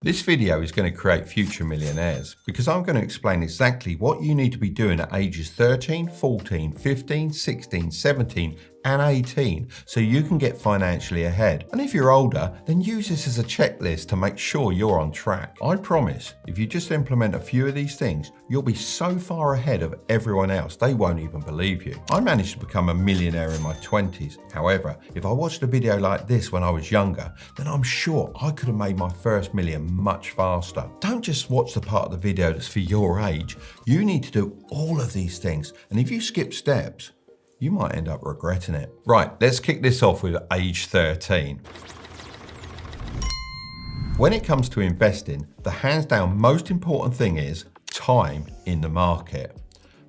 This video is going to create future millionaires because I'm going to explain exactly what you need to be doing at ages 13, 14, 15, 16, 17 and 18 so you can get financially ahead. And if you're older, then use this as a checklist to make sure you're on track. I promise, if you just implement a few of these things, you'll be so far ahead of everyone else they won't even believe you. I managed to become a millionaire in my 20s. However, if I watched a video like this when I was younger, then I'm sure I could have made my first million much faster. Don't just watch the part of the video that's for your age. You need to do all of these things, and if you skip steps, you might end up regretting it. Right, let's kick this off with age 13. When it comes to investing, the hands down most important thing is time in the market.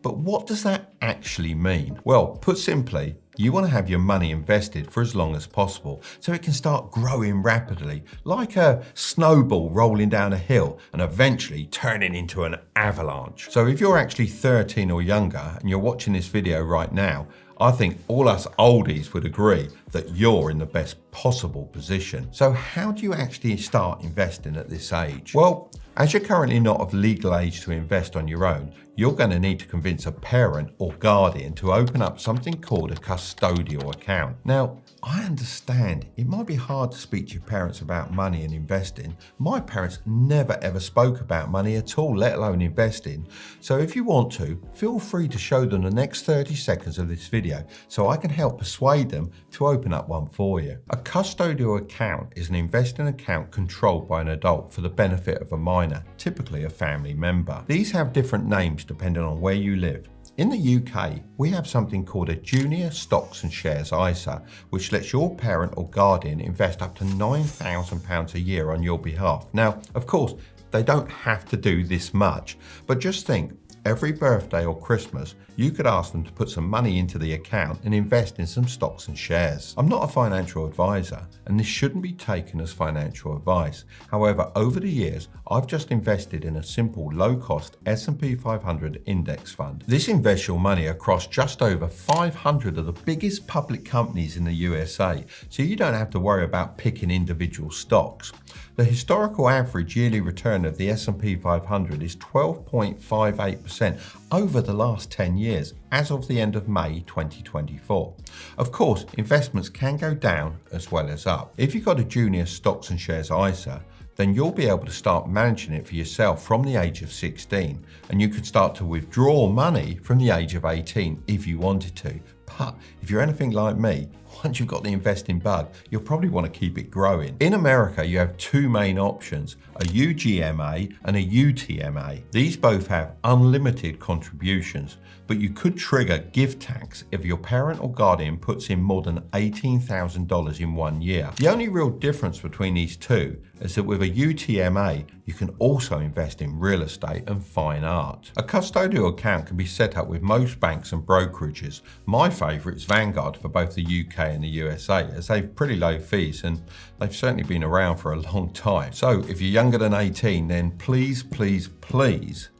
But what does that actually mean? Well, put simply, you want to have your money invested for as long as possible so it can start growing rapidly, like a snowball rolling down a hill and eventually turning into an avalanche. So if you're actually 13 or younger and you're watching this video right now, I think all us oldies would agree that you're in the best possible position. So how do you actually start investing at this age? Well, as you're currently not of legal age to invest on your own, you're going to need to convince a parent or guardian to open up something called a custodial account. Now, I understand it might be hard to speak to your parents about money and investing. My parents never ever spoke about money at all, let alone investing. So if you want to, feel free to show them the next 30 seconds of this video so I can help persuade them to open up one for you. A custodial account is an investing account controlled by an adult for the benefit of a minor, typically a family member. These have different names depending on where you live. In the UK, we have something called a Junior Stocks and Shares ISA, which lets your parent or guardian invest up to £9,000 a year on your behalf. Now, of course, they don't have to do this much, but just think, every birthday or Christmas, you could ask them to put some money into the account and invest in some stocks and shares. I'm not a financial advisor, and this shouldn't be taken as financial advice. However, over the years, I've just invested in a simple low-cost S&P 500 index fund. This invests your money across just over 500 of the biggest public companies in the USA, so you don't have to worry about picking individual stocks. The historical average yearly return of the S&P 500 is 12.58% over the last 10 years, as of the end of May 2024. Of course, investments can go down as well as up. If you've got a Junior Stocks and Shares ISA, then you'll be able to start managing it for yourself from the age of 16, and you could start to withdraw money from the age of 18 if you wanted to. But if you're anything like me, once you've got the investing bug, you'll probably want to keep it growing. In America, you have two main options, a UGMA and a UTMA. These both have unlimited contributions, but you could trigger gift tax if your parent or guardian puts in more than $18,000 in 1 year. The only real difference between these two is that with a UTMA, you can also invest in real estate and fine art. A custodial account can be set up with most banks and brokerages. My favourite is Vanguard for both the UK and the USA, as they've pretty low fees and they've certainly been around for a long time. So if you're younger than 18, then please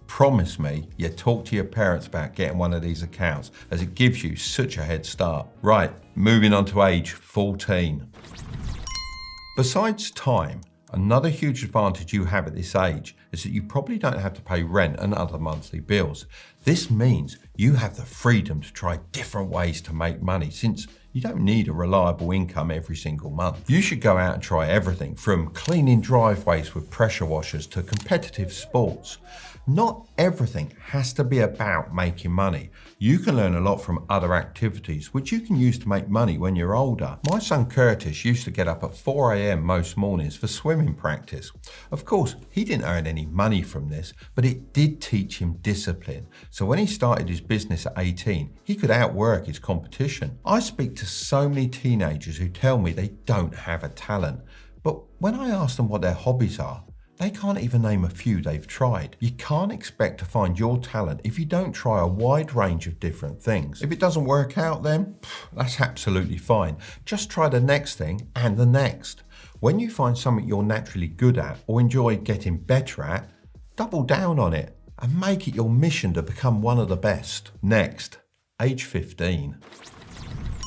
promise me you talk to your parents about getting one of these accounts, as it gives you such a head start. Right, moving on to age 14. Besides time, another huge advantage you have at this age is that you probably don't have to pay rent and other monthly bills. This means you have the freedom to try different ways to make money, since you don't need a reliable income every single month. You should go out and try everything from cleaning driveways with pressure washers to competitive sports. Not everything has to be about making money. You can learn a lot from other activities, which you can use to make money when you're older. My son Curtis used to get up at 4 a.m. most mornings for swimming practice. Of course, he didn't earn any money from this, but it did teach him discipline. So when he started his business at 18, he could outwork his competition. I speak to so many teenagers who tell me they don't have a talent, but when I ask them what their hobbies are, they can't even name a few they've tried. You can't expect to find your talent if you don't try a wide range of different things. If it doesn't work out, then that's absolutely fine. Just try the next thing and the next. When you find something you're naturally good at or enjoy getting better at, double down on it and make it your mission to become one of the best. Next, age 15.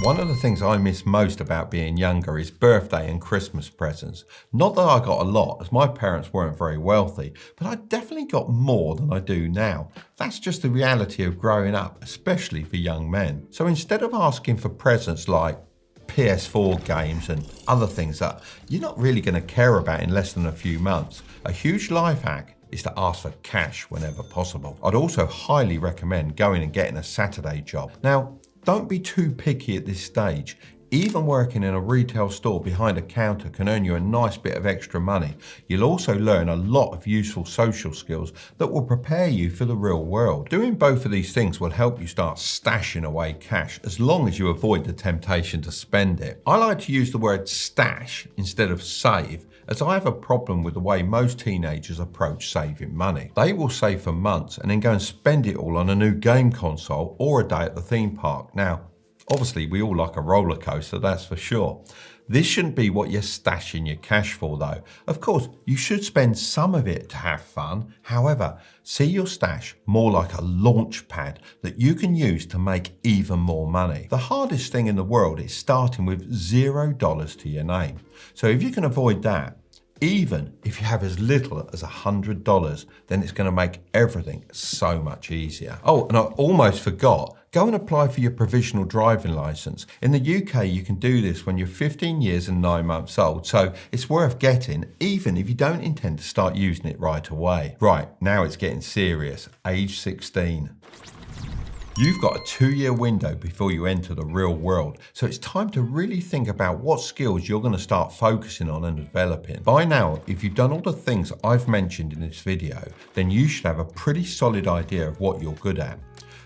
One of the things I miss most about being younger is birthday and Christmas presents. Not that I got a lot, as my parents weren't very wealthy, but I definitely got more than I do now. That's just the reality of growing up, especially for young men. So instead of asking for presents like PS4 games and other things that you're not really going to care about in less than a few months, a huge life hack is to ask for cash whenever possible. I'd also highly recommend going and getting a Saturday job. Now, don't be too picky at this stage. Even working in a retail store behind a counter can earn you a nice bit of extra money. You'll also learn a lot of useful social skills that will prepare you for the real world. Doing both of these things will help you start stashing away cash as long as you avoid the temptation to spend it. I like to use the word stash instead of save, as I have a problem with the way most teenagers approach saving money. They will save for months and then go and spend it all on a new game console or a day at the theme park. Now, obviously, we all like a roller coaster, that's for sure. This shouldn't be what you're stashing your cash for though. Of course, you should spend some of it to have fun. However, see your stash more like a launch pad that you can use to make even more money. The hardest thing in the world is starting with $0 to your name. So if you can avoid that, even if you have as little as $100, then it's going to make everything so much easier. Oh, and I almost forgot. Go and apply for your provisional driving licence. In the UK, you can do this when you're 15 years and 9 months old, so it's worth getting, even if you don't intend to start using it right away. Right, now it's getting serious. Age 16. You've got a 2-year window before you enter the real world, so it's time to really think about what skills you're going to start focusing on and developing. By now, if you've done all the things I've mentioned in this video, then you should have a pretty solid idea of what you're good at.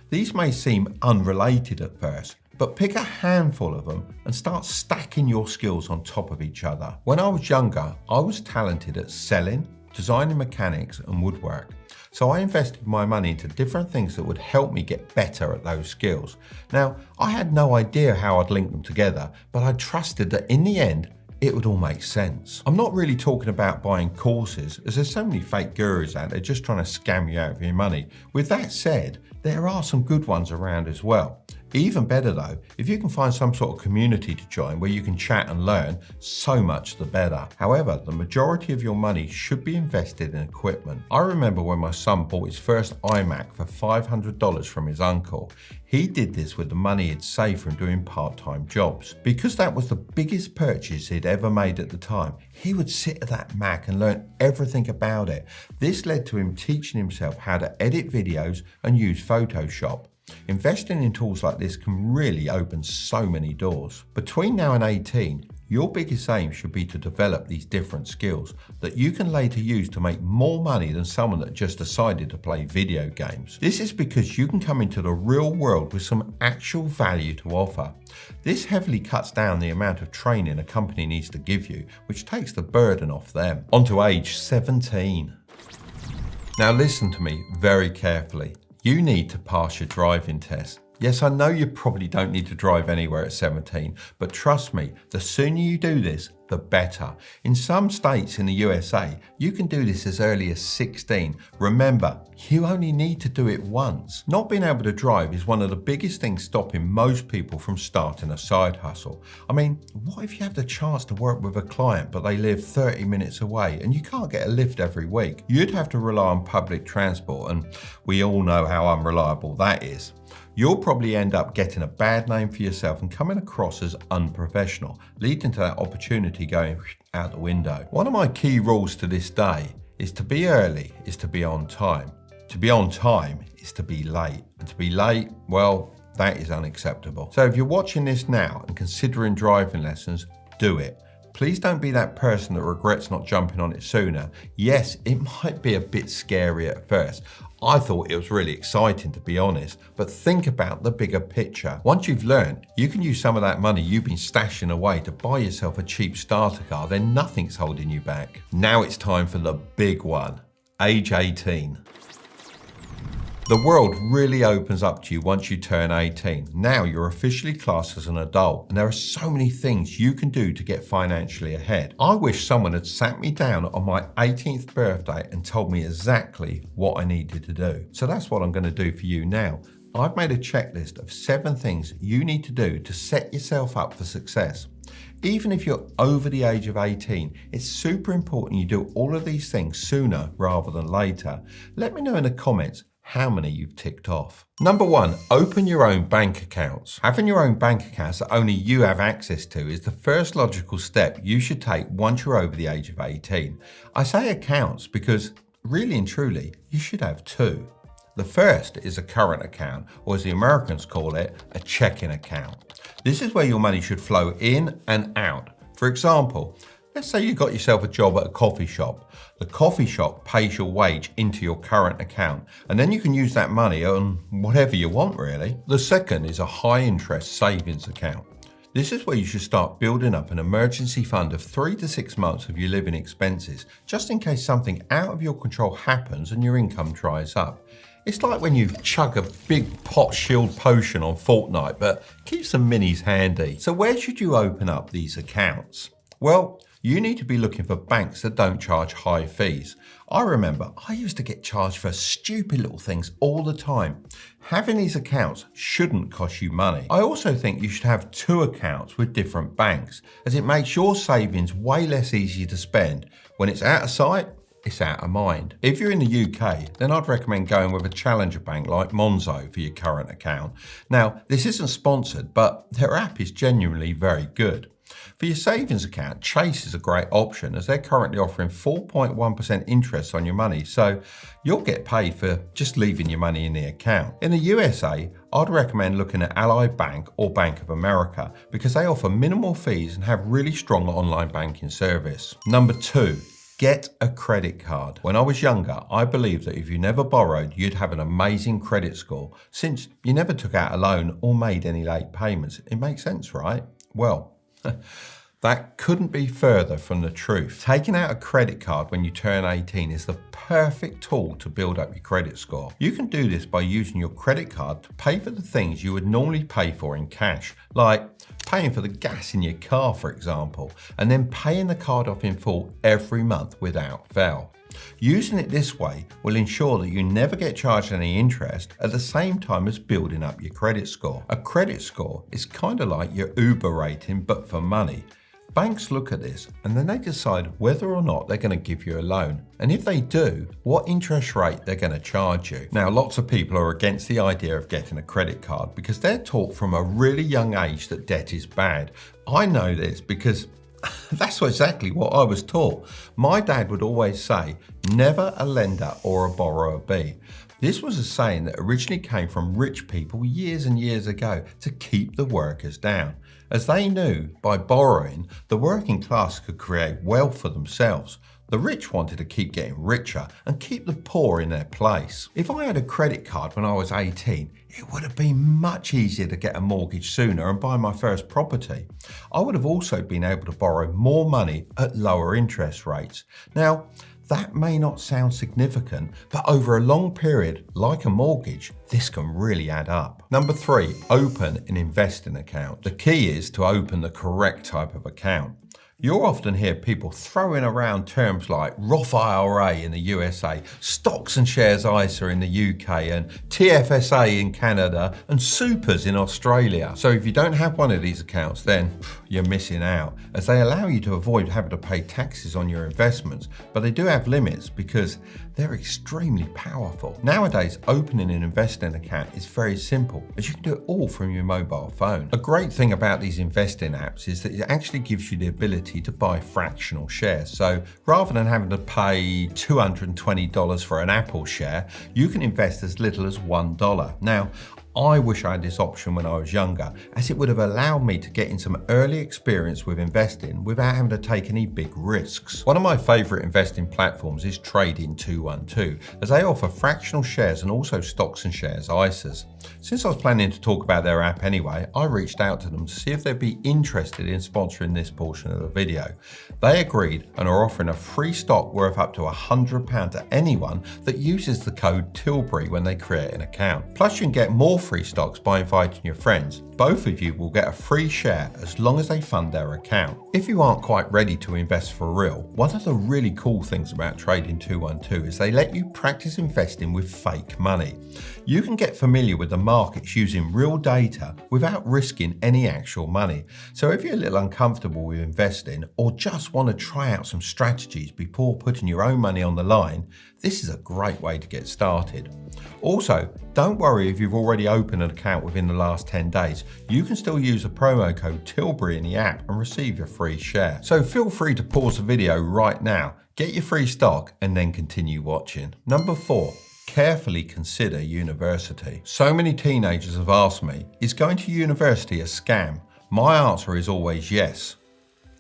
These may seem unrelated at first, but pick a handful of them and start stacking your skills on top of each other. When I was younger, I was talented at selling, designing mechanics and woodwork. So I invested my money into different things that would help me get better at those skills. Now, I had no idea how I'd link them together, but I trusted that in the end, it would all make sense. I'm not really talking about buying courses, as there's so many fake gurus out there just trying to scam you out of your money. With that said, there are some good ones around as well. Even better though, if you can find some sort of community to join where you can chat and learn, so much the better. However, the majority of your money should be invested in equipment. I remember when my son bought his first iMac for $500 from his uncle. He did this with the money he'd saved from doing part-time jobs. Because that was the biggest purchase he'd ever made at the time, he would sit at that Mac and learn everything about it. This led to him teaching himself how to edit videos and use Photoshop. Investing in tools like this can really open so many doors. Between now and 18, your biggest aim should be to develop these different skills that you can later use to make more money than someone that just decided to play video games. This is because you can come into the real world with some actual value to offer. This heavily cuts down the amount of training a company needs to give you, which takes the burden off them. On to age 17. Now listen to me very carefully. You need to pass your driving test. Yes, I know you probably don't need to drive anywhere at 17, but trust me, the sooner you do this, the better. In some states in the USA, you can do this as early as 16. Remember, you only need to do it once. Not being able to drive is one of the biggest things stopping most people from starting a side hustle. I mean, what if you have the chance to work with a client but they live 30 minutes away and you can't get a lift every week? You'd have to rely on public transport, and we all know how unreliable that is. You'll probably end up getting a bad name for yourself and coming across as unprofessional, leading to that opportunity going out the window. One of my key rules to this day is to be early is to be on time. To be on time is to be late. And to be late, well, that is unacceptable. So if you're watching this now and considering driving lessons, do it. Please don't be that person that regrets not jumping on it sooner. Yes, it might be a bit scary at first. I thought it was really exciting, to be honest, but think about the bigger picture. Once you've learned, you can use some of that money you've been stashing away to buy yourself a cheap starter car, then nothing's holding you back. Now it's time for the big one, age 18. The world really opens up to you once you turn 18. Now you're officially classed as an adult, and there are so many things you can do to get financially ahead. I wish someone had sat me down on my 18th birthday and told me exactly what I needed to do. So that's what I'm going to do for you now. I've made a checklist of 7 things you need to do to set yourself up for success. Even if you're over the age of 18, it's super important you do all of these things sooner rather than later. Let me know in the comments how many you've ticked off. Number 1, open your own bank accounts. Having your own bank accounts that only you have access to is the first logical step you should take once you're over the age of 18. I say accounts because really and truly, you should have 2. The first is a current account, or as the Americans call it, a checking account. This is where your money should flow in and out. For example, let's say you got yourself a job at a coffee shop. The coffee shop pays your wage into your current account, and then you can use that money on whatever you want, really. The second is a high interest savings account. This is where you should start building up an emergency fund of 3 to 6 months of your living expenses, just in case something out of your control happens and your income dries up. It's like when you chug a big pot shield potion on Fortnite, but keep some minis handy. So where should you open up these accounts? Well, you need to be looking for banks that don't charge high fees. I remember I used to get charged for stupid little things all the time. Having these accounts shouldn't cost you money. I also think you should have 2 accounts with different banks, as it makes your savings way less easy to spend. When it's out of sight, it's out of mind. If you're in the UK, then I'd recommend going with a challenger bank like Monzo for your current account. Now, this isn't sponsored, but their app is genuinely very good. For your savings account, Chase is a great option as they're currently offering 4.1% interest on your money, so you'll get paid for just leaving your money in the account. In the USA, I'd recommend looking at Ally Bank or Bank of America because they offer minimal fees and have really strong online banking service. Number 2. Get a credit card. When I was younger, I believed that if you never borrowed, you'd have an amazing credit score since you never took out a loan or made any late payments. It makes sense, right? Well, that couldn't be further from the truth. Taking out a credit card when you turn 18 is the perfect tool to build up your credit score. You can do this by using your credit card to pay for the things you would normally pay for in cash, like paying for the gas in your car, for example, and then paying the card off in full every month without fail. Using it this way will ensure that you never get charged any interest at the same time as building up your credit score. A credit score is kind of like your Uber rating, but for money. Banks look at this and then they decide whether or not they're going to give you a loan. And if they do, what interest rate they're going to charge you. Now, lots of people are against the idea of getting a credit card because they're taught from a really young age that debt is bad. I know this because that's exactly what I was taught. My dad would always say, never a lender or a borrower be. This was a saying that originally came from rich people years and years ago to keep the workers down, as they knew by borrowing, the working class could create wealth for themselves. The rich wanted to keep getting richer and keep the poor in their place. If I had a credit card when I was 18, it would have been much easier to get a mortgage sooner and buy my first property. I would have also been able to borrow more money at lower interest rates. Now, that may not sound significant, but over a long period, like a mortgage, this can really add up. Number 3, open an investing account. The key is to open the correct type of account. You'll often hear people throwing around terms like Roth IRA in the USA, stocks and shares ISA in the UK, and TFSA in Canada, and supers in Australia. So if you don't have one of these accounts, then you're missing out, as they allow you to avoid having to pay taxes on your investments, but they do have limits because they're extremely powerful. Nowadays, opening an investing account is very simple, as you can do it all from your mobile phone. A great thing about these investing apps is that it actually gives you the ability to buy fractional shares. So rather than having to pay $220 for an Apple share, you can invest as little as $1. Now, I wish I had this option when I was younger, as it would have allowed me to get in some early experience with investing without having to take any big risks. One of my favourite investing platforms is Trading 212, as they offer fractional shares and also stocks and shares ISAs. Since I was planning to talk about their app anyway, I reached out to them to see if they'd be interested in sponsoring this portion of the video. They agreed and are offering a free stock worth up to £100 to anyone that uses the code Tilbury when they create an account. Plus, you can get more free stocks by inviting your friends. Both of you will get a free share as long as they fund their account. If you aren't quite ready to invest for real, one of the really cool things about Trading 212 is they let you practice investing with fake money. You can get familiar with the markets using real data without risking any actual money. So if you're a little uncomfortable with investing or just want to try out some strategies before putting your own money on the line, this is a great way to get started. Also, don't worry if you've already opened an account within the last 10 days. You can still use the promo code Tilbury in the app and receive your free share. So feel free to pause the video right now, get your free stock, and then continue watching. Number 4. Carefully consider university. So many teenagers have asked me, is going to university a scam? My answer is always yes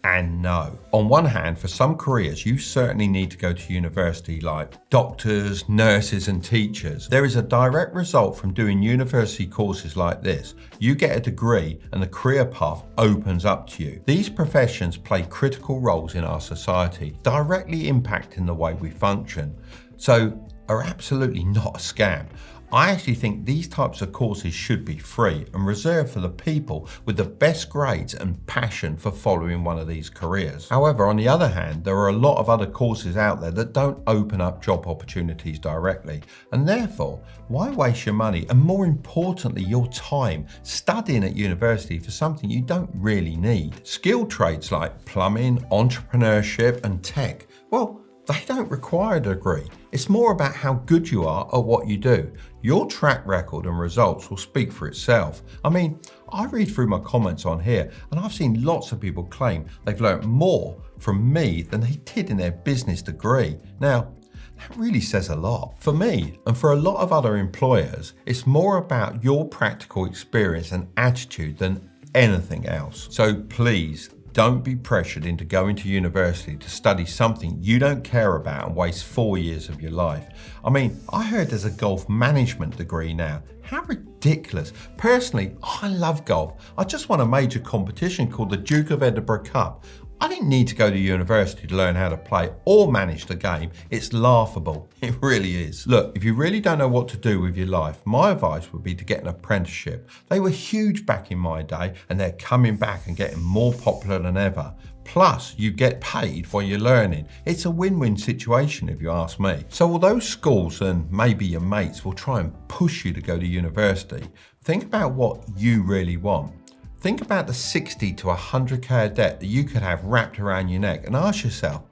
and no. On one hand, for some careers, you certainly need to go to university, like doctors, nurses, and teachers. There is a direct result from doing university courses like this. You get a degree and the career path opens up to you. These professions play critical roles in our society, directly impacting the way we function. So, are absolutely not a scam. I actually think these types of courses should be free and reserved for the people with the best grades and passion for following one of these careers. However, on the other hand, there are a lot of other courses out there that don't open up job opportunities directly. And therefore, why waste your money and, more importantly, your time studying at university for something you don't really need? Skilled trades like plumbing, entrepreneurship, and tech, well, they don't require a degree. It's more about how good you are at what you do. Your track record and results will speak for itself. I mean, I read through my comments on here and I've seen lots of people claim they've learnt more from me than they did in their business degree. Now, that really says a lot. For me, and for a lot of other employers, it's more about your practical experience and attitude than anything else. So please, don't be pressured into going to university to study something you don't care about and waste 4 years of your life. I mean, I heard there's a golf management degree now. How ridiculous. Personally, I love golf. I just won a major competition called the Duke of Edinburgh Cup. I didn't need to go to university to learn how to play or manage the game. It's laughable. It really is. Look, if you really don't know what to do with your life, my advice would be to get an apprenticeship. They were huge back in my day and they're coming back and getting more popular than ever. Plus, you get paid while you're learning. It's a win-win situation if you ask me. So although schools and maybe your mates will try and push you to go to university, think about what you really want. Think about the 60 to 100k of debt that you could have wrapped around your neck and ask yourself,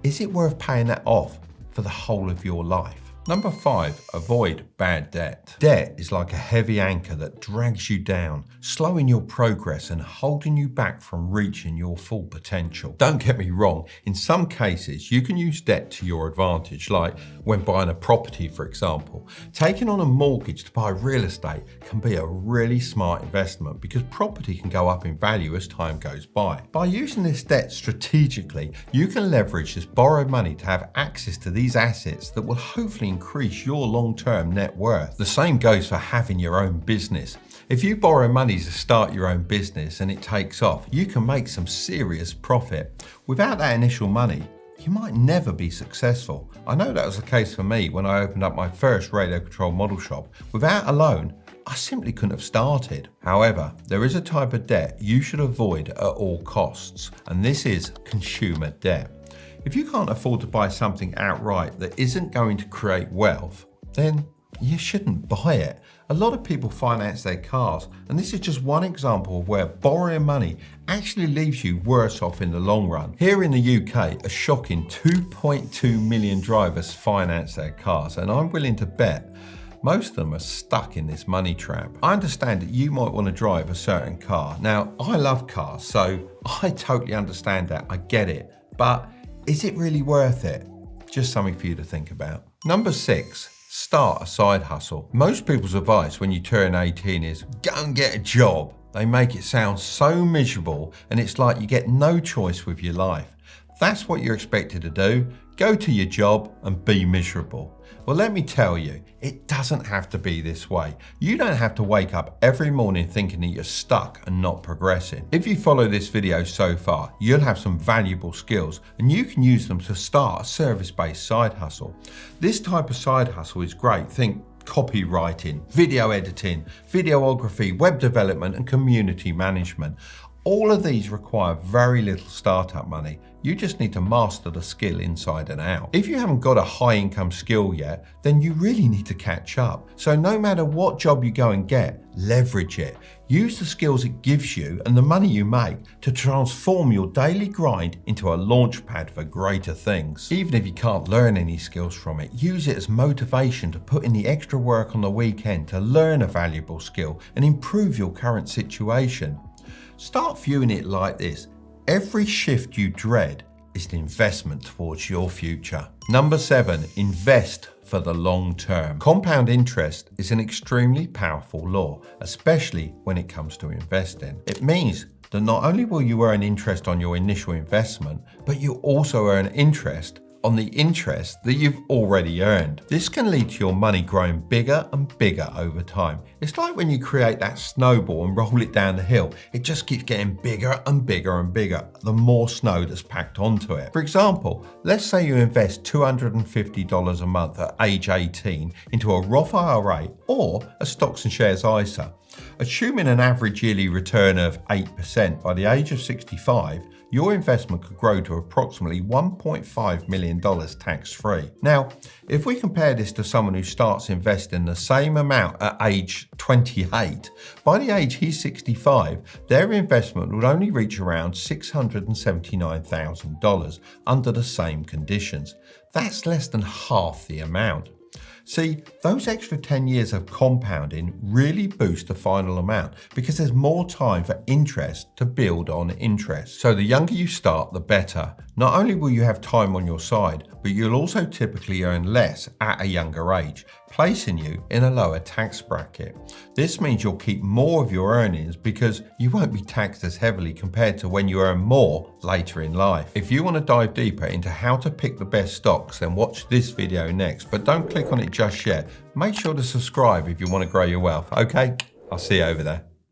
is it worth paying that off for the whole of your life? Number 5, avoid bad debt. Debt is like a heavy anchor that drags you down, slowing your progress and holding you back from reaching your full potential. Don't get me wrong, in some cases you can use debt to your advantage, like when buying a property, for example. Taking on a mortgage to buy real estate can be a really smart investment because property can go up in value as time goes by. By using this debt strategically, you can leverage this borrowed money to have access to these assets that will hopefully increase your long-term net worth. The same goes for having your own business. If you borrow money to start your own business and it takes off, you can make some serious profit. Without that initial money, you might never be successful. I know that was the case for me when I opened up my first radio control model shop. Without a loan, I simply couldn't have started. However, there is a type of debt you should avoid at all costs, and this is consumer debt. If you can't afford to buy something outright that isn't going to create wealth, then you shouldn't buy it. A lot of people finance their cars, and this is just one example of where borrowing money actually leaves you worse off in the long run. Here in the UK, a shocking 2.2 million drivers finance their cars, and I'm willing to bet most of them are stuck in this money trap. I understand that you might want to drive a certain car. Now, I love cars, so I totally understand that. I get it. But is it really worth it? Just something for you to think about. Number 6, start a side hustle. Most people's advice when you turn 18 is go and get a job. They make it sound so miserable and it's like you get no choice with your life. That's what you're expected to do. Go to your job and be miserable. Well, let me tell you, it doesn't have to be this way. You don't have to wake up every morning thinking that you're stuck and not progressing. If you follow this video so far, you'll have some valuable skills and you can use them to start a service-based side hustle. This type of side hustle is great. Think copywriting, video editing, videography, web development, and community management. All of these require very little startup money. You just need to master the skill inside and out. If you haven't got a high income skill yet, then you really need to catch up. So no matter what job you go and get, leverage it. Use the skills it gives you and the money you make to transform your daily grind into a launch pad for greater things. Even if you can't learn any skills from it, use it as motivation to put in the extra work on the weekend to learn a valuable skill and improve your current situation. Start viewing it like this. Every shift you dread is an investment towards your future. Number 7, invest for the long term. Compound interest is an extremely powerful law, especially when it comes to investing. It means that not only will you earn interest on your initial investment, but you also earn interest on the interest that you've already earned. This can lead to your money growing bigger and bigger over time. It's like when you create that snowball and roll it down the hill, it just keeps getting bigger and bigger and bigger the more snow that's packed onto it. For example, let's say you invest $250 a month at age 18 into a Roth IRA or a stocks and shares ISA. Assuming an average yearly return of 8% by the age of 65, your investment could grow to approximately $1.5 million tax-free. Now, if we compare this to someone who starts investing the same amount at age 28, by the age he's 65, their investment would only reach around $679,000 under the same conditions. That's less than half the amount. See, those extra 10 years of compounding really boost the final amount because there's more time for interest to build on interest. So the younger you start, the better. Not only will you have time on your side, but you'll also typically earn less at a younger age, placing you in a lower tax bracket. This means you'll keep more of your earnings because you won't be taxed as heavily compared to when you earn more later in life. If you want to dive deeper into how to pick the best stocks, then watch this video next, but don't click on it just yet. Make sure to subscribe if you want to grow your wealth, okay? I'll see you over there.